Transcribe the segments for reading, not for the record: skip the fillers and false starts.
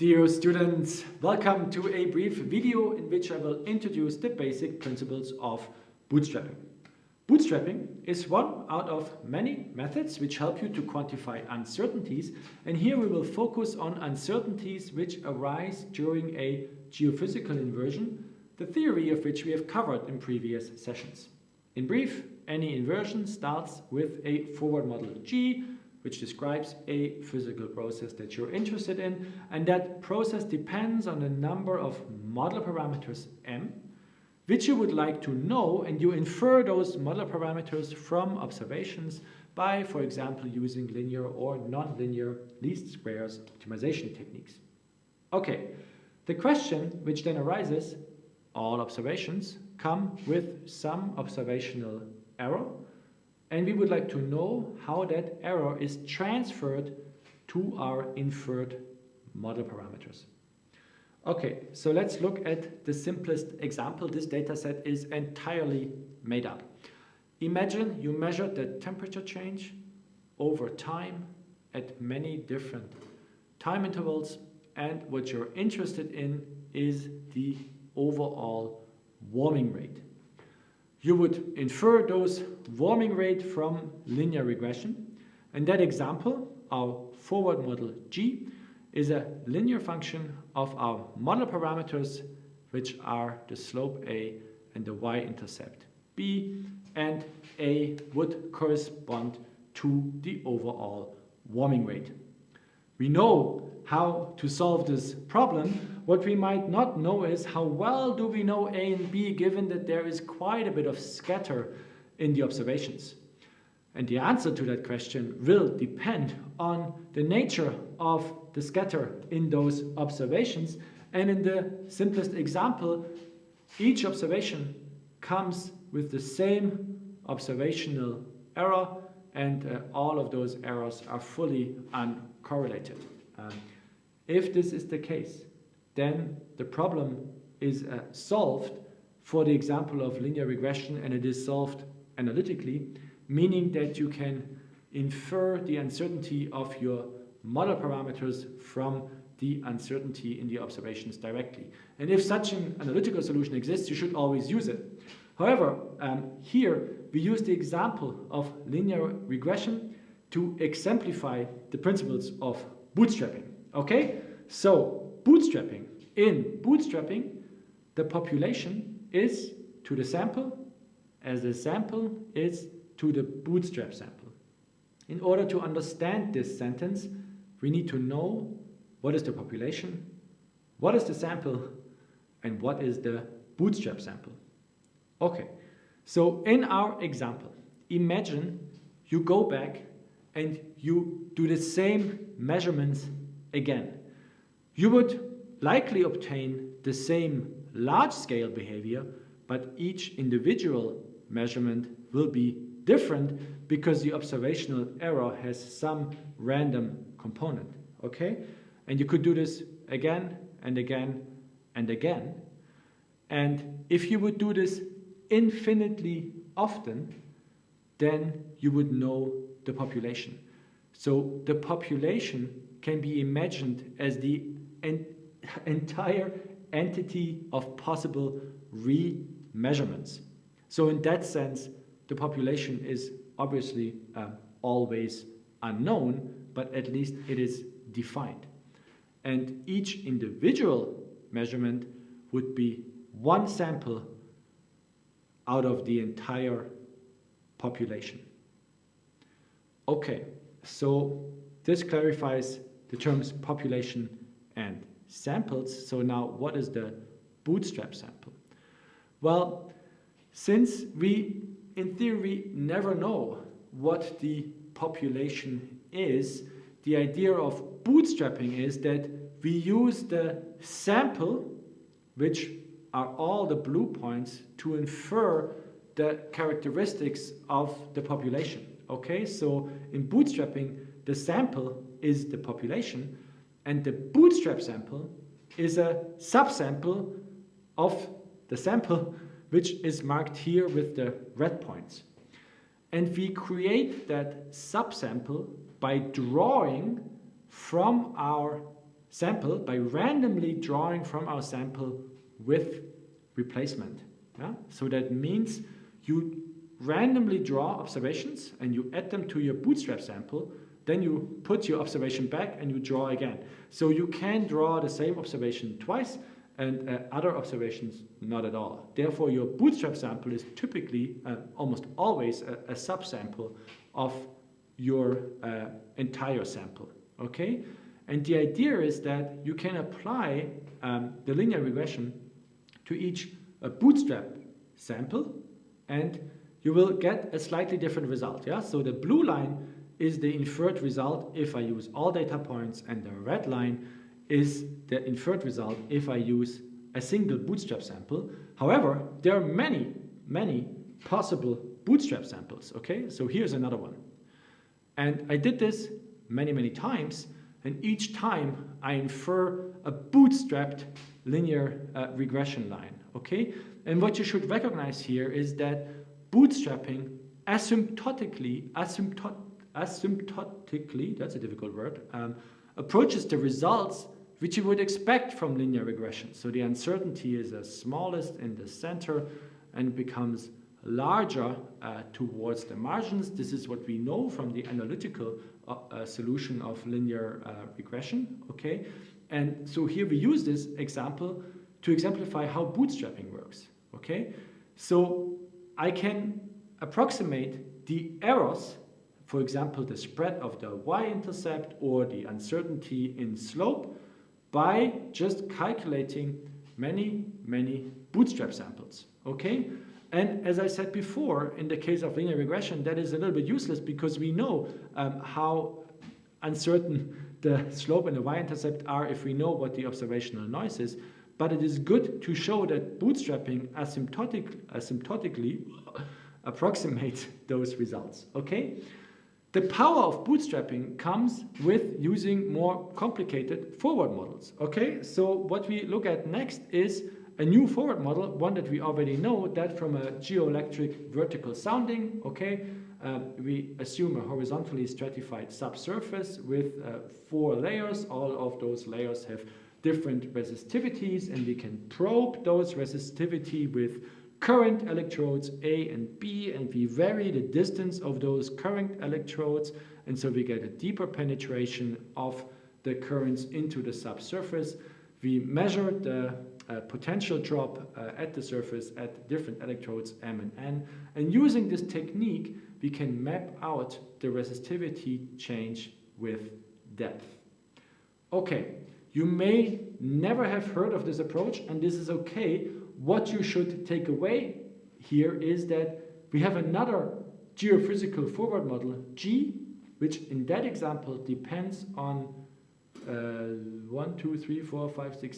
Dear students, welcome to a brief video in which I will introduce the basic principles of bootstrapping. Bootstrapping is one out of many methods which help you to quantify uncertainties, and here we will focus on uncertainties which arise during a geophysical inversion, the theory of which we have covered in previous sessions. In brief, any inversion starts with a forward model G, which describes a physical process that you're interested in, and that process depends on a number of model parameters M, which you would like to know, and you infer those model parameters from observations by, for example, using linear or non-linear least squares optimization techniques. Okay, the question which then arises, all observations come with some observational error, and we would like to know how that error is transferred to our inferred model parameters. Okay, so let's look at the simplest example. This dataset is entirely made up. Imagine you measured the temperature change over time at many different time intervals, and what you're interested in is the overall warming rate. You would infer those warming rate from linear regression. And that example, our forward model G, is a linear function of our model parameters, which are the slope A and the y-intercept B, and A would correspond to the overall warming rate. We know how to solve this problem. What we might not know is how well do we know A and B, given that there is quite a bit of scatter in the observations. And the answer to that question will depend on the nature of the scatter in those observations. And in the simplest example, each observation comes with the same observational error, and all of those errors are fully uncorrelated. If this is the case, then the problem is solved for the example of linear regression, and it is solved analytically, meaning that you can infer the uncertainty of your model parameters from the uncertainty in the observations directly. And if such an analytical solution exists, you should always use it. However, here we use the example of linear regression to exemplify the principles of bootstrapping. Okay, so bootstrapping. In bootstrapping, the population is to the sample as the sample is to the bootstrap sample. In order to understand this sentence, we need to know what is the population, what is the sample, and what is the bootstrap sample. Okay, so in our example, imagine you go back and you do the same measurements again. You would likely obtain the same large-scale behavior, but each individual measurement will be different because the observational error has some random component, okay? And you could do this again and again and again. And if you would do this infinitely often, then you would know the population. So the population can be imagined as the entire entity of possible re-measurements. So in that sense, the population is obviously always unknown, but at least it is defined. And each individual measurement would be one sample out of the entire population. Okay, so this clarifies the terms population and samples. So now what is the bootstrap sample? Well, since we in theory never know what the population is, the idea of bootstrapping is that we use the sample, which are all the blue points, to infer the characteristics of the population. Okay, so in bootstrapping, the sample is the population, and the bootstrap sample is a subsample of the sample, which is marked here with the red points. And we create that subsample by drawing from our sample by randomly drawing from our sample with replacement. Yeah? So that means you randomly draw observations and you add them to your bootstrap sample, then you put your observation back and you draw again. So you can draw the same observation twice and other observations not at all. Therefore, your bootstrap sample is typically almost always a subsample of your entire sample. Okay? And the idea is that you can apply the linear regression to each bootstrap sample and you will get a slightly different result. Yeah? So the blue line is the inferred result if I use all data points, and the red line is the inferred result if I use a single bootstrap sample. However, there are many, many possible bootstrap samples. Okay? So here's another one. And I did this many, many times, and each time I infer a bootstrapped linear regression line. Okay? And what you should recognize here is that bootstrapping asymptotically, that's a difficult word, approaches the results which you would expect from linear regression. So the uncertainty is the smallest in the center and becomes larger towards the margins. This is what we know from the analytical solution of linear regression. Okay, and so here we use this example to exemplify how bootstrapping works. Okay, so I can approximate the errors, for example, the spread of the y-intercept or the uncertainty in slope, by just calculating many, many bootstrap samples. Okay? And as I said before, in the case of linear regression, that is a little bit useless because we know how uncertain the slope and the y-intercept are if we know what the observational noise is. But it is good to show that bootstrapping asymptotically approximates those results. Okay? The power of bootstrapping comes with using more complicated forward models. Okay, so what we look at next is a new forward model, one that we already know, that from a geoelectric vertical sounding. Okay, we assume a horizontally stratified subsurface with 4 layers. All of those layers have different resistivities, and we can probe those resistivity with current electrodes A and B, and we vary the distance of those current electrodes, and so we get a deeper penetration of the currents into the subsurface. We measure the potential drop at the surface at different electrodes M and N, and using this technique we can map out the resistivity change with depth. Okay, you may never have heard of this approach, and this is okay. What you should take away here is that we have another geophysical forward model, G, which in that example depends on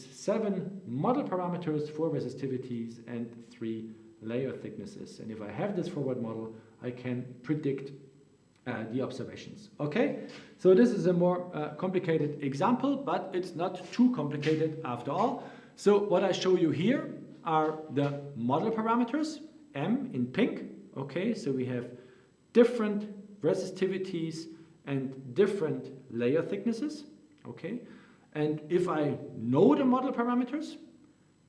7 model parameters, 4 resistivities, and 3 layer thicknesses. And if I have this forward model, I can predict the observations. Okay, so this is a more complicated example, but it's not too complicated after all. So what I show you here are the model parameters, M in pink. Okay, so we have different resistivities and different layer thicknesses. Okay, and if I know the model parameters,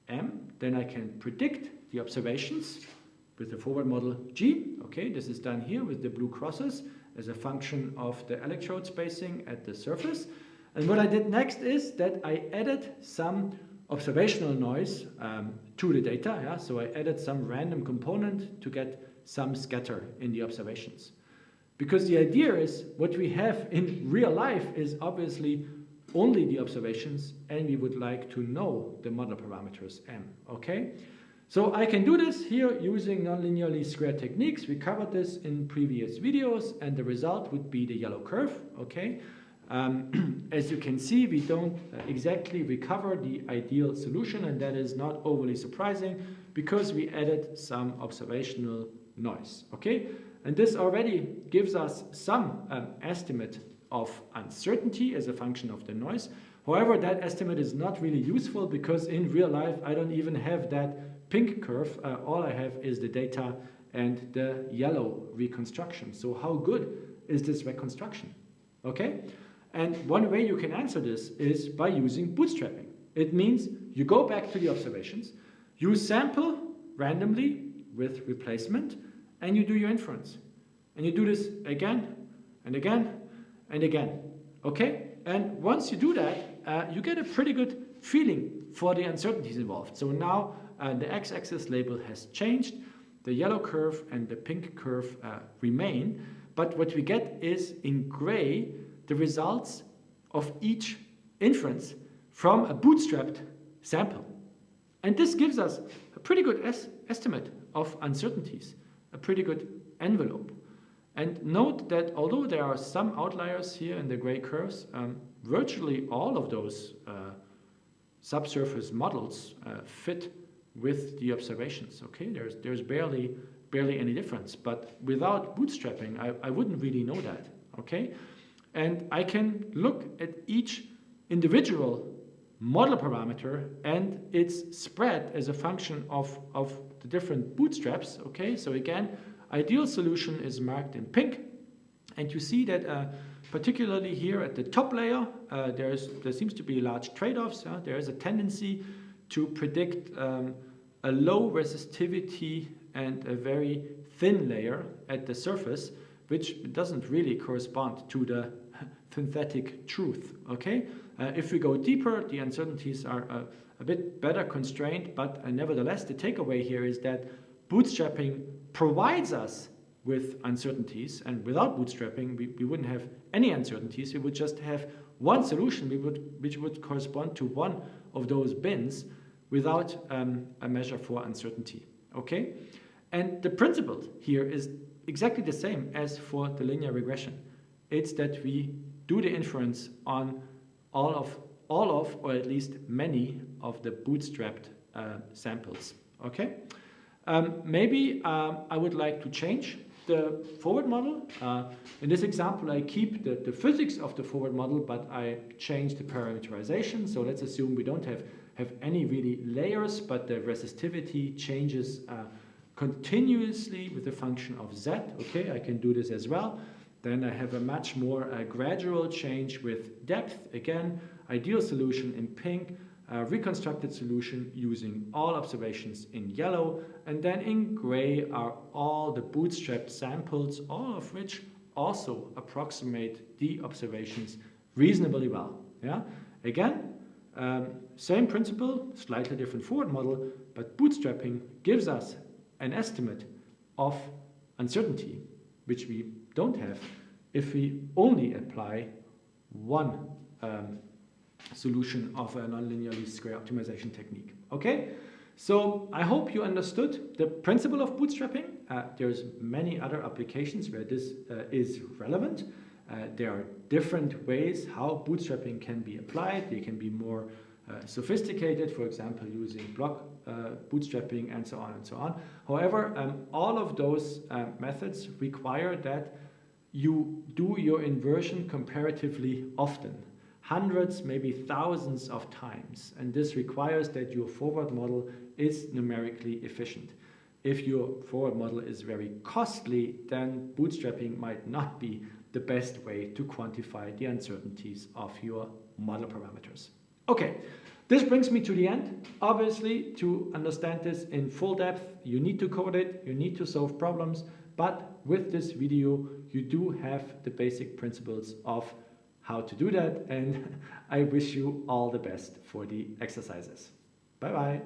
M, then I can predict the observations with the forward model G. Okay, this is done here with the blue crosses as a function of the electrode spacing at the surface. And what I did next is that I added some observational noise to the data. Yeah? So I added some random component to get some scatter in the observations. Because the idea is what we have in real life is obviously only the observations, and we would like to know the model parameters M. Okay? So I can do this here using nonlinearly squared techniques. We covered this in previous videos, and the result would be the yellow curve. Okay? As you can see, we don't exactly recover the ideal solution, and that is not overly surprising because we added some observational noise. Okay, and this already gives us some estimate of uncertainty as a function of the noise. However, that estimate is not really useful because in real life I don't even have that pink curve. All I have is the data and the yellow reconstruction. So how good is this reconstruction? Okay. And one way you can answer this is by using bootstrapping. It means you go back to the observations, you sample randomly with replacement, and you do your inference. And you do this again and again and again. Okay? And once you do that, you get a pretty good feeling for the uncertainties involved. So now the x-axis label has changed, the yellow curve and the pink curve remain, but what we get is in gray the results of each inference from a bootstrapped sample. And this gives us a pretty good estimate of uncertainties, a pretty good envelope. And note that although there are some outliers here in the gray curves, virtually all of those subsurface models fit with the observations. Okay, there's barely any difference. But without bootstrapping, I wouldn't really know that. Okay, and I can look at each individual model parameter and its spread as a function of the different bootstraps. Okay, so again, ideal solution is marked in pink, and you see that particularly here at the top layer, there seems to be large trade-offs. There is a tendency to predict a low resistivity and a very thin layer at the surface, which doesn't really correspond to the synthetic truth. Okay, if we go deeper, the uncertainties are a bit better constrained, but nevertheless, the takeaway here is that bootstrapping provides us with uncertainties, and without bootstrapping, we wouldn't have any uncertainties. We would just have one solution which would correspond to one of those bins without a measure for uncertainty. Okay, and the principle here is exactly the same as for the linear regression. It's that we do the inference on all of, or at least many of the bootstrapped samples. Okay. Maybe I would like to change the forward model. In this example, I keep the physics of the forward model, but I change the parameterization. So let's assume we don't have any really layers, but the resistivity changes continuously with the function of z. Okay, I can do this as well. Then I have a much more gradual change with depth. Again, ideal solution in pink, reconstructed solution using all observations in yellow, and then in gray are all the bootstrapped samples, all of which also approximate the observations reasonably well. Yeah, again, same principle, slightly different forward model, but bootstrapping gives us an estimate of uncertainty, which we don't have if we only apply one solution of a nonlinear least square optimization technique. Okay, so I hope you understood the principle of bootstrapping. There's many other applications where this is relevant. There are different ways how bootstrapping can be applied. They can be more sophisticated, for example, using block bootstrapping and so on and so on. However, all of those methods require that you do your inversion comparatively often, hundreds, maybe thousands of times, and this requires that your forward model is numerically efficient. If your forward model is very costly, then bootstrapping might not be the best way to quantify the uncertainties of your model parameters. Okay, this brings me to the end. Obviously, to understand this in full depth, you need to code it, you need to solve problems, but with this video, you do have the basic principles of how to do that, and I wish you all the best for the exercises. Bye-bye.